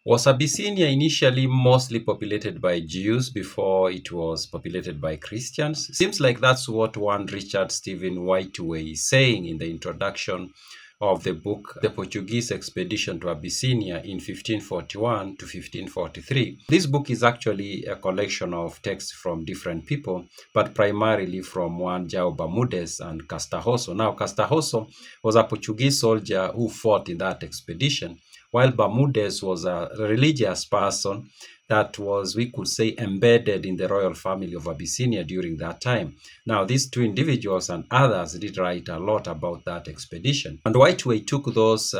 Was Abyssinia initially mostly populated by Jews before it was populated by Christians? Seems like that's what one Richard Stephen Whiteway is saying in the introduction of the book, The Portuguese Expedition to Abyssinia in 1541 to 1543. This book is actually a collection of texts from different people, but primarily from one João Bermudez and Castanhoso. Now, Castanhoso was a Portuguese soldier who fought in that expedition, while Bermudez was a religious person that was, we could say, embedded in the royal family of Abyssinia during that time. Now, these two individuals and others did write a lot about that expedition. And Whiteway took those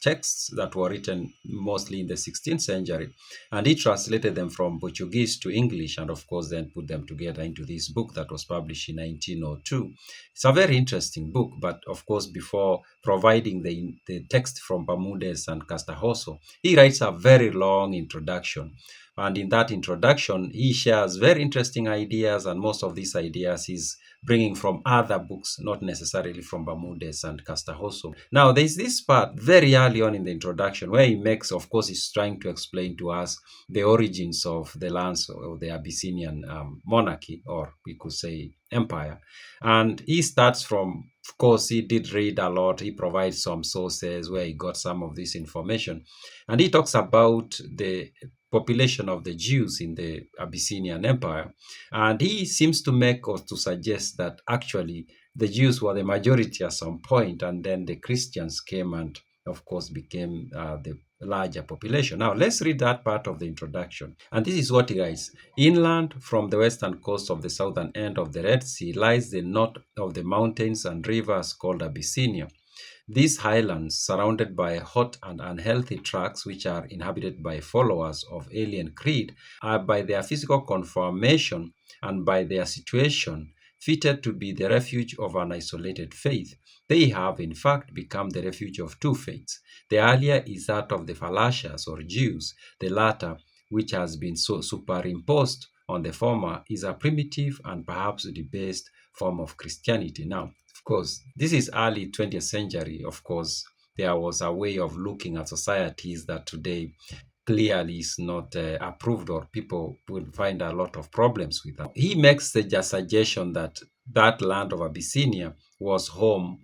texts that were written mostly in the 16th century, and he translated them from Portuguese to English, and of course then put them together into this book that was published in 1902. It's a very interesting book, but of course, before providing the text from Bermudez and Castanhoso, he writes a very long introduction. And in that introduction, he shares very interesting ideas, and most of these ideas he's bringing from other books, not necessarily from Bermudez and Castanhoso. Now, there's this part very early on in the introduction where he makes, of course, he's trying to explain to us the origins of the lands of the Abyssinian monarchy, or we could say empire. And he starts from, of course, he did read a lot. He provides some sources where he got some of this information. And he talks about the population of the Jews in the Abyssinian Empire. And he seems to make or to suggest that actually the Jews were the majority at some point, and then the Christians came and, of course, became the larger population. Now, let's read that part of the introduction. And this is what he writes. Inland from the western coast of the southern end of the Red Sea lies the knot of the mountains and rivers called Abyssinia. These highlands, surrounded by hot and unhealthy tracts which are inhabited by followers of alien creed, are by their physical conformation and by their situation fitted to be the refuge of an isolated faith. They have, in fact, become the refuge of two faiths. The earlier is that of the Falashas or Jews. The latter, which has been so superimposed on the former, is a primitive and perhaps debased form of Christianity. Now, of course, this is early 20th century. Of course, there was a way of looking at societies that today clearly is not approved, or people will find a lot of problems with that. He makes the suggestion that that land of Abyssinia was home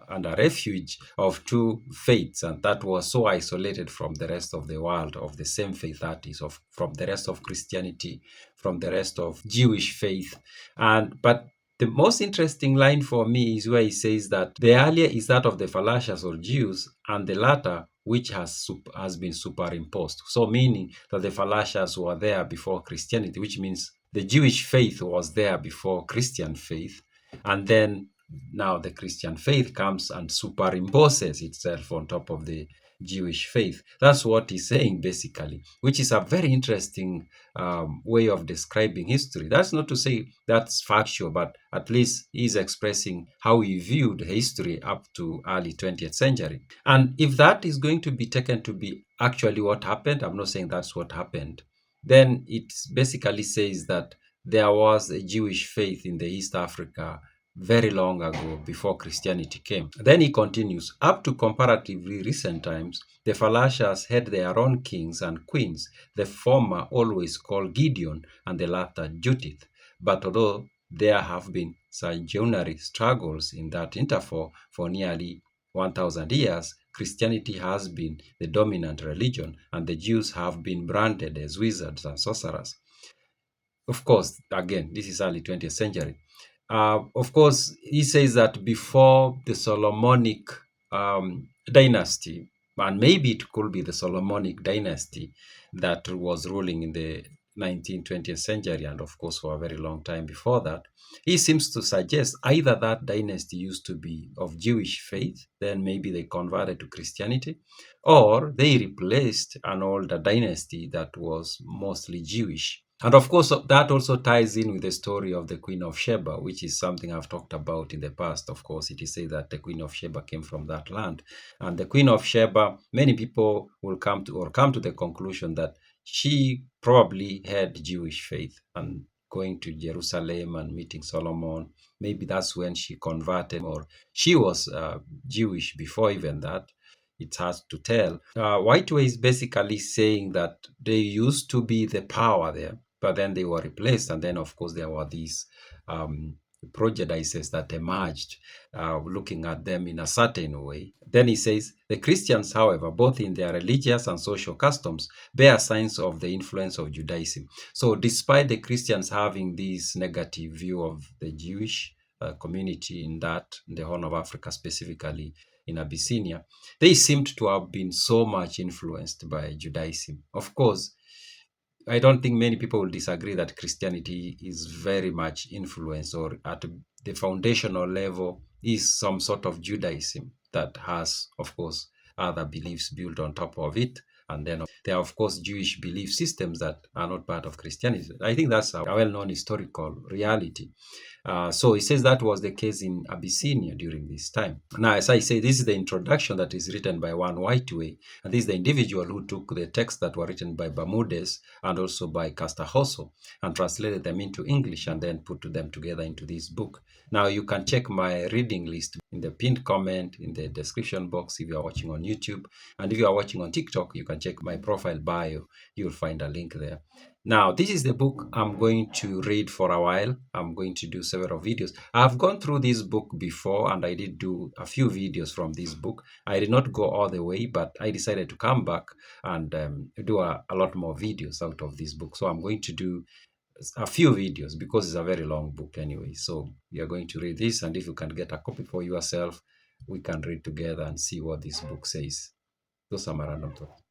and a refuge of two faiths, and that was so isolated from the rest of the world of the same faith, that is, from the rest of Christianity, from the rest of Jewish faith. But the most interesting line for me is where he says that the earlier is that of the Falashas or Jews, and the latter which has been superimposed. So meaning that the Falashas were there before Christianity, which means the Jewish faith was there before Christian faith, and then now the Christian faith comes and superimposes itself on top of the Jewish faith. That's what he's saying basically, which is a very interesting way of describing history. That's not to say that's factual, but at least he's expressing how he viewed history up to early 20th century. And if that is going to be taken to be actually what happened, I'm not saying that's what happened, then it basically says that there was a Jewish faith in the East Africa very long ago before Christianity came. Then he continues, up to comparatively recent times, the Falashas had their own kings and queens, the former always called Gideon and the latter Judith. But although there have been sojournary struggles in that interval for nearly 1,000 years, Christianity has been the dominant religion, and the Jews have been branded as wizards and sorcerers. Of course, again, this is early 20th century. Of course, he says that before the Solomonic dynasty, and maybe it could be the Solomonic dynasty that was ruling in the 19th, 20th century, and of course for a very long time before that, he seems to suggest either that dynasty used to be of Jewish faith, then maybe they converted to Christianity, or they replaced an older dynasty that was mostly Jewish. And of course, that also ties in with the story of the Queen of Sheba, which is something I've talked about in the past. Of course, it is said that the Queen of Sheba came from that land. And the Queen of Sheba, many people will come to the conclusion that she probably had Jewish faith, and going to Jerusalem and meeting Solomon, maybe that's when she converted, or she was Jewish before even that. it has to tell. White Way is basically saying that they used to be the power there, but then they were replaced. And then, of course, there were these prejudices that emerged, looking at them in a certain way. Then he says, the Christians, however, both in their religious and social customs, bear signs of the influence of Judaism. So despite the Christians having this negative view of the Jewish community in the Horn of Africa, specifically in Abyssinia, they seemed to have been so much influenced by Judaism. Of course, I don't think many people will disagree that Christianity is very much influenced, or at the foundational level is some sort of Judaism that has, of course, other beliefs built on top of it. And then there are, of course, Jewish belief systems that are not part of Christianity. I think that's a well-known historical reality. So he says that was the case in Abyssinia during this time. Now, as I say, this is the introduction that is written by one White Way, and this is the individual who took the texts that were written by Bermudez and also by Castanhoso and translated them into English and then put them together into this book. Now, you can check my reading list in the pinned comment in the description box if you are watching on YouTube. And if you are watching on TikTok, you can check my profile bio. You'll find a link there. Now, this is the book I'm going to read for a while. I'm going to do several videos. I've gone through this book before, and I did do a few videos from this book. I did not go all the way, but I decided to come back and do a lot more videos out of this book. So I'm going to do a few videos because it's a very long book anyway. So we are going to read this, and if you can get a copy for yourself, we can read together and see what this book says. Those are my random thoughts.